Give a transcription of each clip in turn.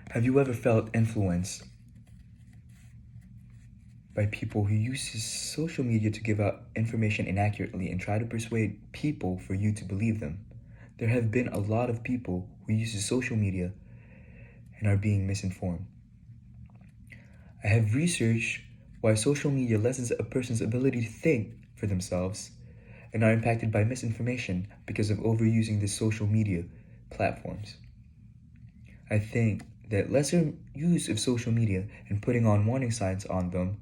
Have you ever felt influenced by people who use social media to give out information inaccurately and try to persuade people for you to believe them? There have been a lot of people who use social media and are being misinformed. I have researched why social media lessens a person's ability to think for themselves and are impacted by misinformation because of overusing the social media platforms. I think that lesser use of social media and putting on warning signs on them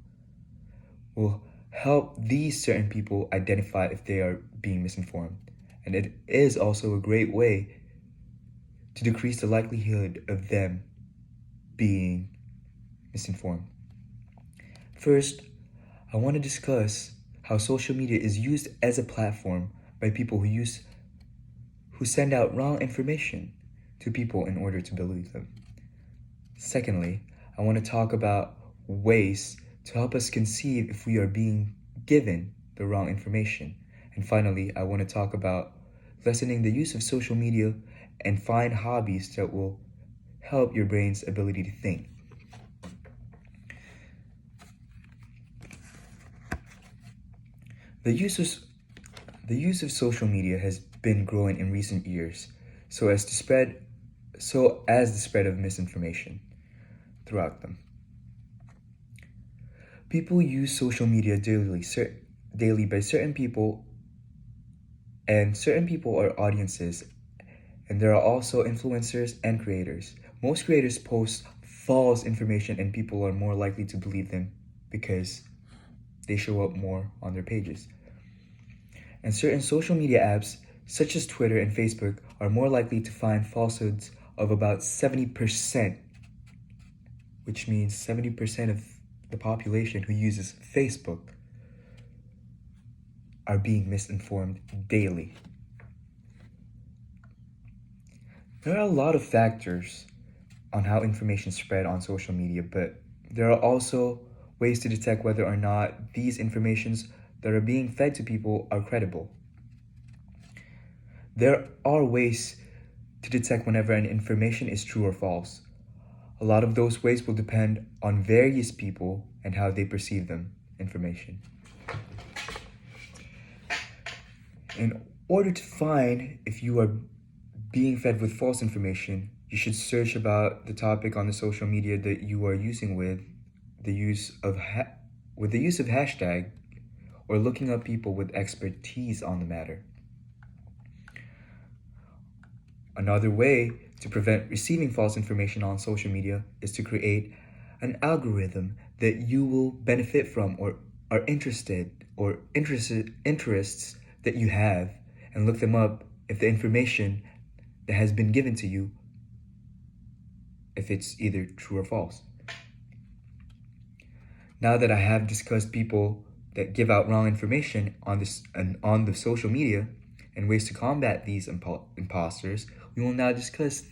will help these certain people identify if they are being misinformed. And it is also a great way to decrease the likelihood of them being misinformed. First, I want to discuss how social media is used as a platform by people who send out wrong information to people in order to believe them. Secondly, I want to talk about ways to help us conceive if we are being given the wrong information. And finally, I want to talk about lessening the use of social media and find hobbies that will help your brain's ability to think. The use of social media has been growing in recent years, so as the spread of misinformation throughout them. People use social media daily by certain people, and certain people are audiences, and there are also influencers and creators. Most creators post false information and people are more likely to believe them because they show up more on their pages. And certain social media apps, such as Twitter and Facebook, are more likely to find falsehoods of about 70%, which means 70% of the population who uses Facebook are being misinformed daily. There are a lot of factors on how information spread on social media, but there are also ways to detect whether or not these informations that are being fed to people are credible. There are ways to detect whenever an information is true or false. A lot of those ways will depend on various people and how they perceive them information. In order to find if you are being fed with false information, you should search about the topic on the social media that you are using with the use of hashtag or looking up people with expertise on the matter. Another way to prevent receiving false information on social media is to create an algorithm that you will benefit from or are interests that you have, and look them up if the information that has been given to you, if it's either true or false. Now that I have discussed people that give out wrong information on the social media and ways to combat these imposters, we will now discuss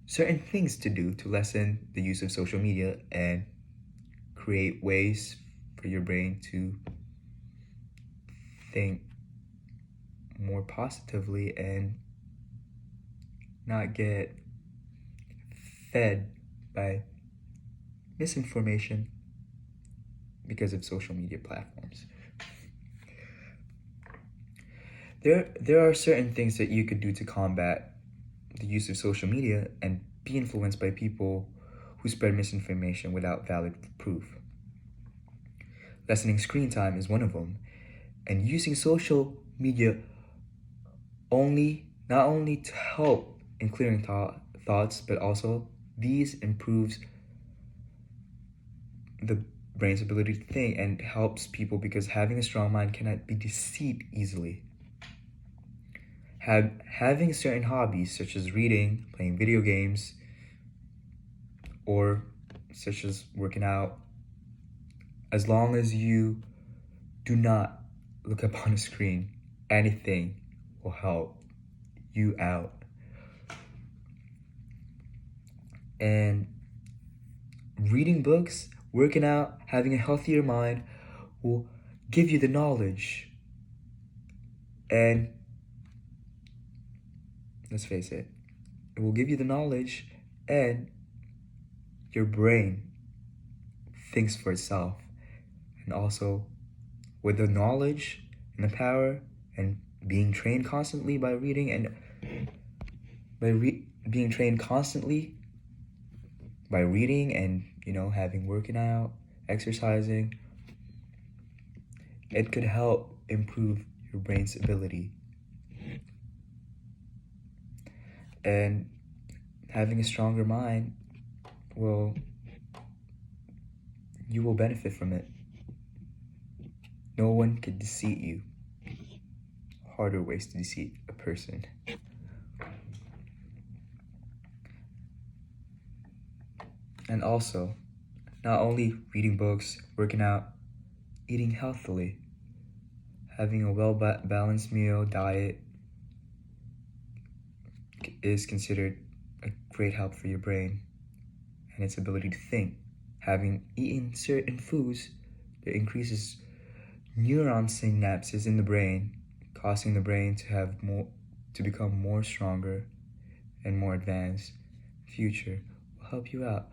certain things to do to lessen the use of social media and create ways for your brain to think more positively and not get fed by misinformation because of social media platforms. There are certain things that you could do to combat the use of social media and be influenced by people who spread misinformation without valid proof. Lessening screen time is one of them, and using social media not only to help in clearing thoughts, but also these improves the brain's ability to think and helps people because having a strong mind cannot be deceived easily. Having certain hobbies such as reading, playing video games, or such as working out, as long as you do not look up on a screen, anything will help you out. And reading books, working out, having a healthier mind will give you the knowledge. And let's face it, It will give you the knowledge, and your brain thinks for itself. And also, with the knowledge and the power and being trained constantly by reading and being trained constantly by reading and having working out, exercising, it could help improve your brain's ability. And having a stronger mind you will benefit from it. No one can deceive you. Harder ways to deceive a person. And also, not only reading books, working out, eating healthily, having a well-balanced meal, diet is considered a great help for your brain and its ability to think. Having eaten certain foods that increases neuron synapses in the brain, causing the brain to become more stronger and more advanced. Future will help you out.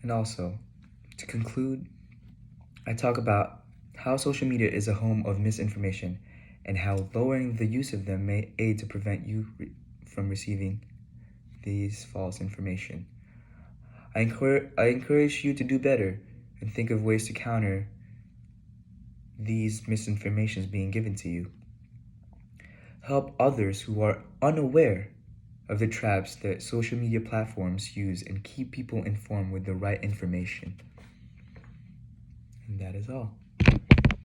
And also, to conclude, I talk about how social media is a home of misinformation and how lowering the use of them may aid to prevent you from receiving these false information. I encourage you to do better and think of ways to counter these misinformations being given to you. Help others who are unaware of the traps that social media platforms use and keep people informed with the right information. And that is all.